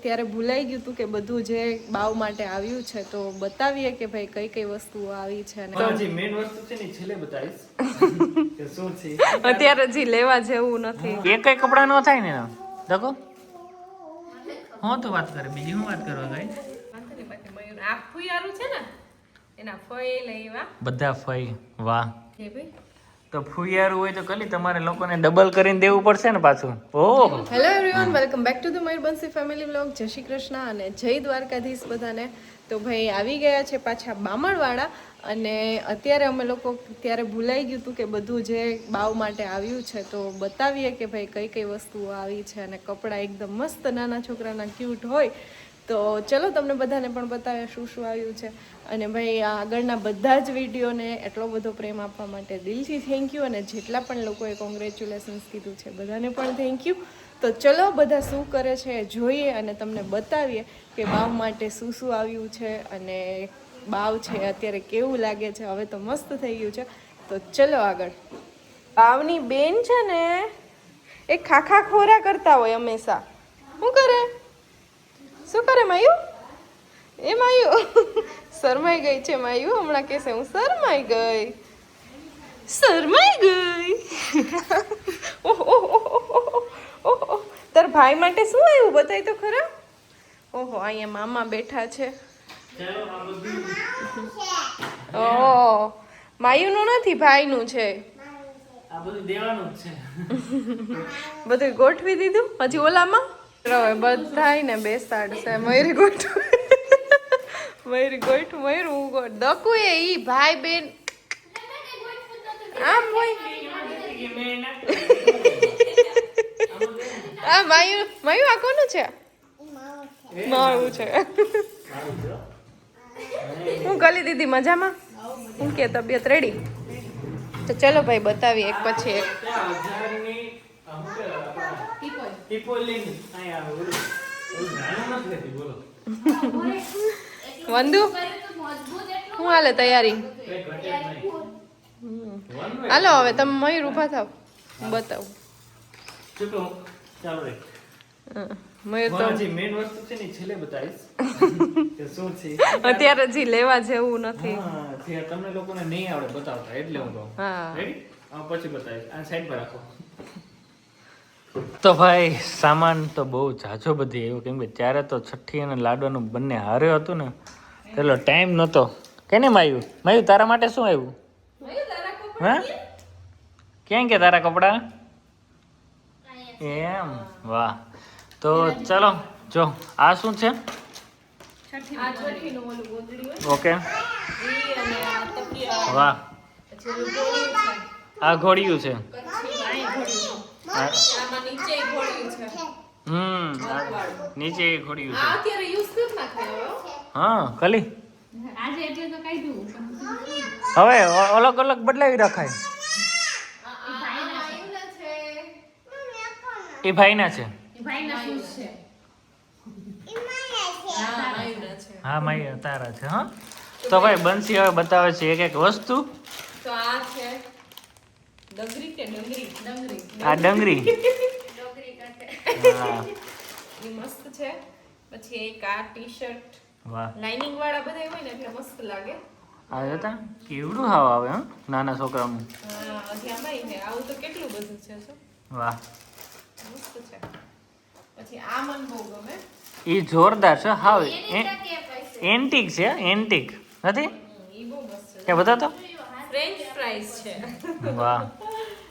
ત્યારે ભૂલાઈ ગયું હતું કે બધું જે બાવ માટે આવ્યું છે તો બતાવીએ કે ભાઈ કઈ કઈ વસ્તુઓ આવી છે અને જે મેઈન વસ્તુ છે ને છેલ્લે બતાવીશ કે શું છે અત્યારે હજી લેવા જેવું નથી. એક કઈ કપડા નો થાય ને દેખો હું તો વાત કરે બીજી હું વાત કરવા ગઈ આ ફુયારું છે ને એના ફઈ લઈવા બધા ફઈ વાહ કે ભાઈ તો ફુયારું હોય તો કલી તમારે લોકોને ડબલ કરીને દેવું પડશે ને પાછું. ઓહો hello everyone, welcome back to the Mayurbansi family vlog. Jai Shri Krishna અને જય દ્વારકાધીશ બધાને. તો ભાઈ આવી ગયા છે પાછા બામણવાડા અને અત્યારે અમે લોકો ત્યારે ભૂલાઈ ગયું હતું કે બધું જે બાવ માટે આવ્યું છે તો બતાવીએ કે ભાઈ કઈ કઈ વસ્તુઓ આવી છે અને કપડાં એકદમ મસ્ત નાના છોકરાના ક્યુટ હોય તો ચલો તમને બધાને પણ બતાવે શું શું આવ્યું છે. અને ભાઈ આ આગળના બધા જ વિડીયોને એટલો બધો પ્રેમ આપવા માટે દિલથી થેન્ક યુ અને જેટલા પણ લોકોએ કોંગ્રેચ્યુલેશન્સ કીધું છે બધાને પણ થેન્ક યુ. તો ચલો બધા શું કરે છે જોઈએ અને તમને બતાવીએ કે બાવ માટે શું શું આવ્યું છે અને બાવ છે અત્યારે કેવું લાગે છે. હવે તો મસ્ત થઈ ગયું છે તો ચલો આગળ. બાવની બેન છે ને એ ખાખા ખોરા કરતા હોય હંમેશા. શું કરે માયુ? એ માયુ શરમાઈ ગઈ છે. માયુ હમણાં કહેશે હું શરમાઈ ગઈ. ઓહો તાર ભાઈ માટે શું આવ્યું બતાય તો ખરા. ઓહો અહીંયા મામા બેઠા છે. ઓહ માયુનું નથી ભાઈનું છે. આ બધું દેવાનું જ છે. બધું ગોઠવી દીધું હજી ઓલામાં બધાય ને બેસાડશે. મયુરી ગોઠવું મયુર હું ગોઠ દકું એ ઈ ભાઈ બેન આમ હોય. આ મયુ આ કોનું છે? મારું છે. હું કરી દીધી મજામાં. હું કે તબિયત રેડી? તો ચલો ભાઈ બતાવી એક પછી એક. વંદુ હું હાલે તૈયારી? હાલો હવે તમે મયુર ઉભા થાવ હું બતાવું. મયુર તો મેઈન વસ્તુ છે ને છેલ્લે બતાવીશ કે શું છે અત્યારે હજી લેવા જેવું નથી. તમને લોકોને નહીં આવડે બતાવતા એટલે હું કહું. હા રેડી પછી બતાવીશ. આ સાઈડ પર રાખો. તો ભાઈ સામાન તો બહુ ઝાઝો બધી આવ્યો કેમ કે ત્યારે તો છઠ્ઠી અને લાડવાનું બંને હારે હતું ને પેલો ટાઈમ નહોતો કે ને. માયુ તારા માટે શું આવ્યું? હા ક્યાં કે તારા કપડા? એમ વાહ. તો ચલો જો આ શું છે? ઓકે વાહ આ ઘોડિયું છે. નીચે ઘોડિયું છે. હા કલી હવે અલગ અલગ બદલાવી રખાય. એ ભાઈના છે. હા માય તારા છે. હા તો ભાઈ બંસી હવે બતાવે છે એક એક વસ્તુ. તો આ છે ડંગરી કે ડંગરી આ ડંગરી હા એ મસ્ત છે. પછી એક આ ટી-શર્ટ વાહ લાઇનિંગ વાળા બધા હોય ને એટલે મસ્ત લાગે. આ જતા કેવડું હાવ આવે હા નાના છોકરાનું. હા હજી આમાં ને આવું તો કેટલું બધું છે. શું વાહ મસ્ત છે. પછી આ મન બહુ ગમે. એ જોરદાર છે. હાવ એન્ટિક છે. એન્ટિક નથી ઈ બહુ મસ્ત છે. કે બધા તો ફ્રેન્ચ ફ્રાઈઝ છે. વાહ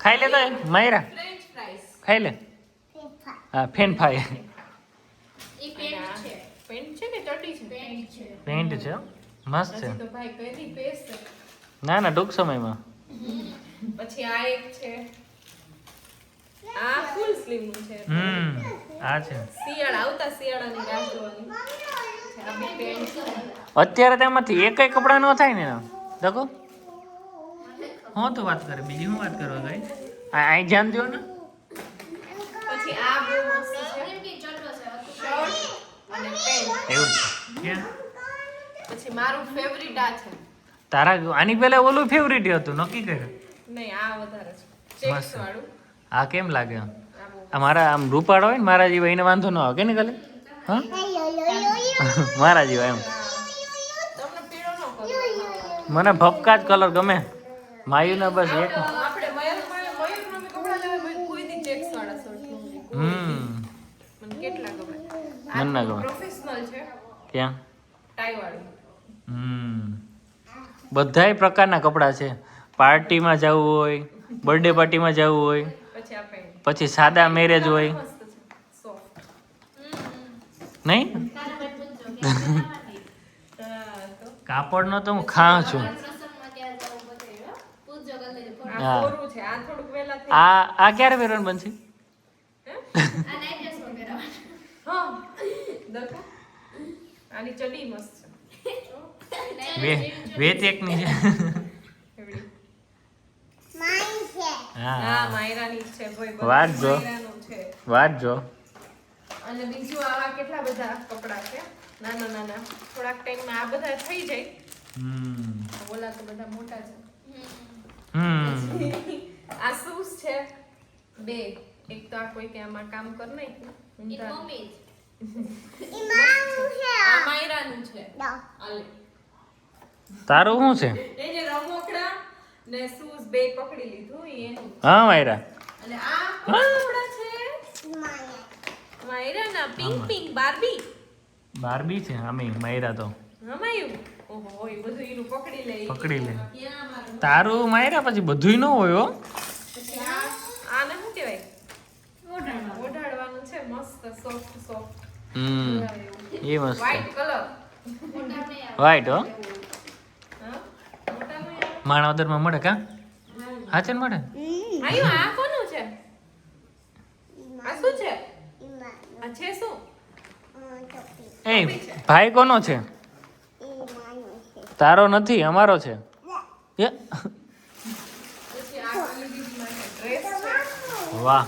ખાઈ લે તો માયરા ફ્રેન્ચ ફ્રાઈઝ ખાઈ લે. હા ફેન ફાઈ પેન્ટ છે કે ચટી છે? પેન્ટ છે મસ્ત છે. તો ભાઈ કઈની પેસ્ટ. ના ના ટૂંક સમયમાં. પછી આ એક છે. આ ફૂલ સ્લીવ નું છે. આ છે આવતા શિયાળાની રાહ જોવાની. આ બી પેન્ટ છે. અત્યારે તેમાંથી એકય કપડા ન થાય ને દેખો. હું તો વાત કરે બીજી હું વાત કરવા ગઈ. આ ધ્યાન દો ને. પછી આ બહુ મસ્ત છે. શર્ટ અને પેન્ટ એવું છે. પછી મારું ફેવરિટ આ છે. તારા આની પહેલા ઓલું ફેવરિટ હતું નક્કી કર્યું? નહીં આ વધારે છે. ચેક્સ વાળું. આ કેમ લાગે? આ મારા આમ રૂપાળો હોય ને મારા જેવા એને વાંધો ન આવે કે ને કાલે. હા મારા જેવા એમ તમને પીળો ન કરવાનો. મને ભપકા જ કલર ગમે માયુને બસ એક આપણે મયુરનો કપડા લેવા મેં કોઈ દી ચેક્સ વાળા શર્ટ નો મને કેટલા ગમે. મને ના ગમે. પ્રોફેશનલ છે ક્યાં ટાઈ વાળું. બધાય પ્રકારના કપડાં છે પાર્ટીમાં જવું હોય બર્થડે પાર્ટીમાં જવું હોય પછી આપણે પછી સાદા મેરેજ હોય મસ્ત છે સોફ્ટ. નહીં કાપડનો તો હું ખાં છું આ કોરું છે આ થોડુંક વેલા થઈ આ ક્યારે પહેરવાનું બનશે હા દરકા આની ચડી મસ્ત છે વેત એકની છે એવડી. હા હા માયરાની છે ભાઈ બધું વાત જો. માયરાનું છે. વાત જો અને બીજું આવા કેટલા બધા કપડા છે નાના નાના થોડાક ટાઈમમાં આ બધા થઈ જાય. ઓલા તો બધા મોટા છે. આ શૂઝ છે બે એક તો આ કોઈ કે આમાં કામ કર નાખ્યું આ માયરાનું છે આલે. તારું શું છે એ જે રમકડા ને શૂઝ બે પકડી લીધું ઈ એનું. હા માયરા અને આ કપડા છે માયરાના પિંક પિંક બાર્બી બારબી છે આમે માયરા તો રમાયું. ઓહો એ બધું એનું પકડી લે. પકડી લે ક્યાં મારું તારું માયરા પછી બધુંય ન હોય હો પછી આને શું કહેવાય ઓઢાડવાનું છે મસ્ત સોફ્ટ સોફ્ટ એ મસ્ત વ્હાઈટ કલર. વાઈટ હો હા મોટા નો યાર. માણાવદરમાં મળે કા હા છે ને મળે આયુ આ કોનું છે આ શું છે આ છે શું એ ભાઈ કોનો છે તારો નથી અમારો છે એ પછી આ ખાલી બીજી માટે ડ્રેસ છે. વાહ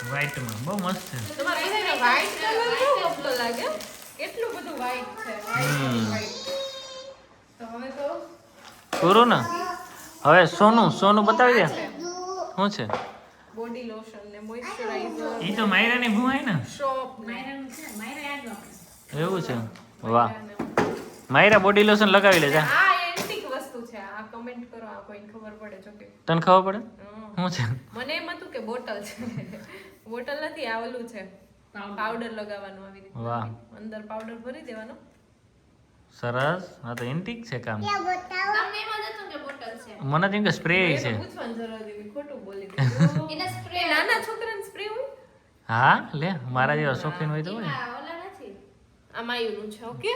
વ્હાઈટમાં બહુ મસ્ત છે તમારે એને વ્હાઈટ કલર બહુ ગમતો લાગે કેટલું બધું વ્હાઈટ છે વ્હાઈટ. તો હવે તો પૂરું ને હવે સોનું બતાવી દે શું છે બોડી લોશન ને મોઇશ્ચરાઇઝર એ તો માયરાની ભૂ ને શોપ એવું છે વાહ માયરા બોડી લોશન લગાવી લે જા આ એન્ટિક વસ્તુ છે આ કમેન્ટ કરો આ કોઈને ખબર પડે જો કે તને ખબર પડે શું છે મને એમ હતું કે બોટલ છે બોટલ નથી આ ઓલું છે પાવડર લગાવવાનું આવી રીતે વાહ અંદર પાવડર ભરી દેવાનો. સરસ હા તો એન્ટિક છે કામ તમને એમ જ હતું કે બોટલ છે મને જેમ કે સ્પ્રે છે એને પૂછવાની જરૂર હતી ખોટું બોલી દીધું. એને સ્પ્રે નાના છોકરાને સ્પ્રે હોય હા લે મારા જેવા શોખીન હોય તો હોય ઓલા નથી આ માયુનું છે ઓકે.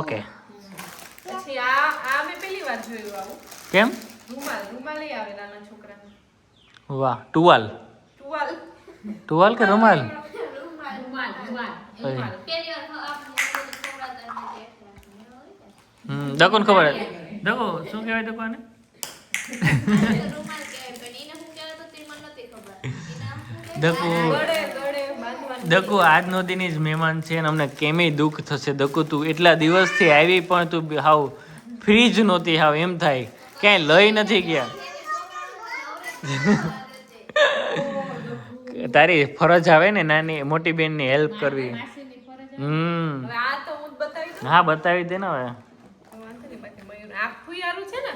ઓકે પછી આ મેં પહેલી વાર જોયું આવું કેમ રૂમાલ આવે નાના છોકરાને. વાહ ટુવાલ ટુવાલ કે રૂમાલ રૂમાલ ઓય. પેલી વાર આપણે છોકરા તને દકોને ખબર હે દકો શું કહેવાય દકોને રૂમાલ કહેવાય પણ એને શું કહેવાય તો તે મને નથી ખબર એના શું દકુ ગળે બાંધવાનું. દકુ આજનો દિન જ મહેમાન છે અને અમને કેમેય દુઃખ થશે દકુ તું એટલા દિવસથી આવી પણ તું હાવ ફ્રી જ નહોતી હાવ એમ થાય ક્યાંય લઈ નથી ગયા તારી ફરજ આવે ને નાની મોટી બેનની હેલ્પ કરવી હવે આ તો હું જ બતાવી દઉં. હા બતાવી દે ને હવે તો વાંધો નહીં બાકી મયુર આ ફુયારું છે ને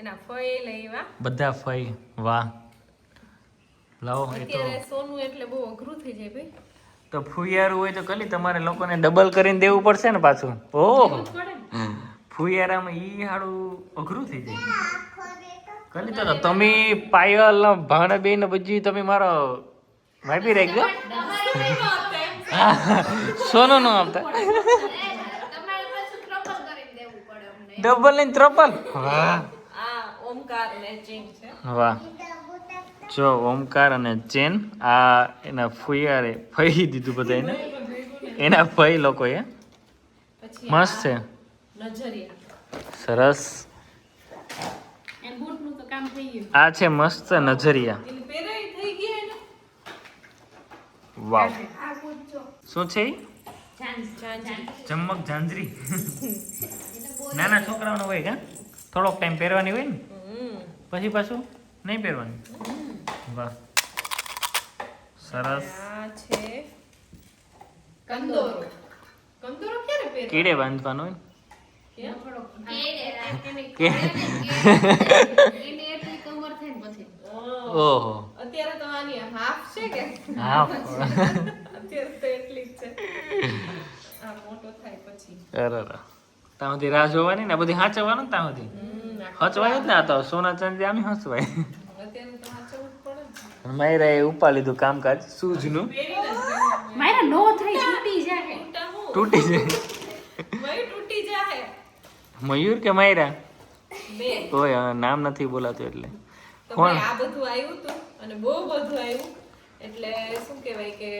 એના ફય લેવા. બધા ફઈ વાહ લાવો એ તો અત્યારે સોનું એટલે બહુ અઘરું થઈ જાય ભાઈ. તો ફુયારું હોય તો કલી તમારે લોકોને ડબલ કરીને દેવું પડશે ને પાછું ઓહ ફુયારામાં ઈ હાડું અઘરું થઈ જાય કલી તો તમે પાયલ ભાણબેન ને બધી તમે મારો માપી રાખજો સોનું નો આપતા તમારે પાછું ટ્રપલ કરીને દેવું પડે અમને ડબલ ને ટ્રપલ વાહ આ ઓમકાર મેચિંગ છે. વાહ જો ઓમકાર અને ચેન આ એના ફુયારે ફઈ દીધું બધાને એના ફઈ લોકોએ પછી મસ્ત છે નજરિયા સરસ એન બૂટનું તો કામ થઈ ગયું. આ છે મસ્ત નજરિયા એની પહેરાઈ થઈ ગઈ એને. વાવ આ બૂટ જો શું છે ઈ? જાંજી. ચમક ઝાંઝરી નાના છોકરાઓનો હોય કા થોડોક ટાઈમ પહેરવાની હોય ને પછી પાછું નહીં પહેરવાની વાહ સરસ આ છે કંદોરો ક્યારે પહેરે? કીડે બાંધવાનો હોય કેમ? કેડે રાખીને કે એને એટલી કમર થાય ને પછી ઓહો અત્યારે તો આની હાફ છે કે હા અત્યારે તો એટલી જ છે આ મોટો થાય પછી અરે ત્યાં સુધી રાહ જોવાની ને આ બધી હાચવવાનું ને ત્યાં સુધી હચવાય જ ને આ તો સોના ચાંદી આમ હચવાય અત્યારે તો વાંચવું જ પડે ને. માયરા એ ઉપા લીધું કામકાજ સૂઝનું મારા નો થઈ તૂટી જાય તૂટા હું તૂટી જાય મય તૂટી જાય મયુર કે માયરા બે કોઈ નામ નથી બોલાતું એટલે તો કોણ? ભાઈ આ બધું આવ્યું હતું અને બહુ બધું આવ્યું એટલે શું કહેવાય કે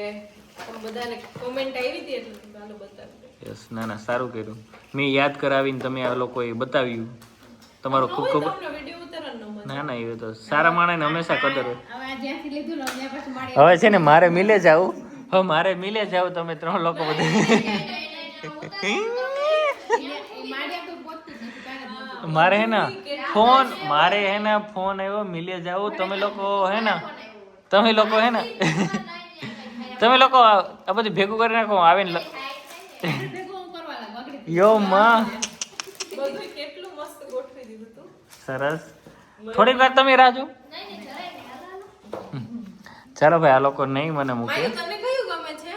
તમે બધાને કોમેન્ટ આવી હતી એટલે ચાલો બતાવી દઉં. યસ ના ના સારું કર્યું મેં યાદ કરાવીને તમે આ લોકોએ બતાવ્યું તમારો ખૂબ ખૂબ તમને વિડીયો ઉતારવાનો મન ના ના એ તો સારા માણસને હંમેશા કદર હોય હવે આ જ્યાંથી લીધું ને ત્યાં પછી મારી હવે છે ને મારે મિલે જાવું હવે મારે મિલે જાવ તમે 3 લોકો બધા માર્યા તો પોતતી જ નથી કાંઈ જ મારે હે ને ફોન મારે હે ને ફોન આવ્યો મિલે જાવું તમે લોકો હે ને તમે લોકો આ બધું ભેગું કરી નાખો આવીને નથી. ભેગું હું કરવા લાગુ આગળ યો માં બધું કેટલું મસ્ત ગોઠવી દીધું તું સરસ થોડીક વાર તમે રાહ જો ચાલો ભાઈ આ લોકો નહીં મને મૂકે માયુ તને કયું ગમે છે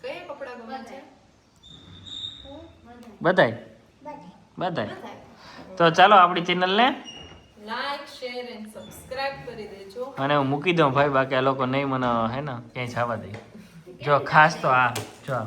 કયા કપડા ગમે છે બધાય બધાય તો ચાલો આપણી ચેનલને લાઈક શેર એન્ડ સબસ્ક્રાઇબ કરી દેજો અને હું મૂકી દઉં ભાઈ બાકી આ લોકો નહીં મને હે ને ક્યાંય જવા દે જો ખાસ તો આ જો